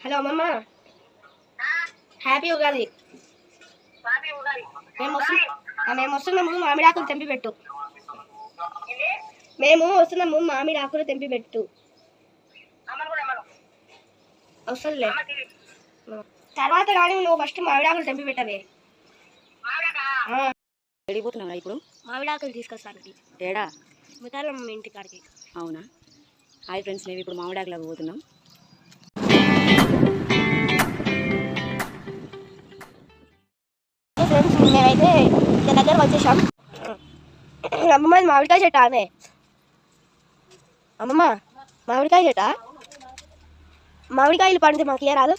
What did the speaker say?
Hello అమ్మమ్మ, happy Ugadi. మేము వస్తున్నాము, మామిడి ఆకులు తెంపి పెట్టు. మేము వస్తున్నాము, మామిడి ఆకులు తెంపి పెట్టు. వస్తుందిలే తర్వాత, కానీ నువ్వు ఫస్ట్ మామిడి ఆకులు తెంపి పెట్టవే. వెళ్ళిపోతున్నావు ఇప్పుడు. మామిడి ఆకులు తీసుకొస్తాను. ఏడా? ముతారం ఇంటి కాడికి. అవునా? హాయ్ ఫ్రెండ్స్, మేము ఇప్పుడు మామిడి ఆకులకు పోతున్నాం. ఫ్రెండ్స్, మేమైతే దగ్గర వచ్చేసాం. అమ్మమ్మ మామిడికాయ చెట్టు ఆమె. అమ్మమ్మ మామిడికాయ చెట్ట. మామిడికాయలు పండితే మాకు ఇయ్య రాదు.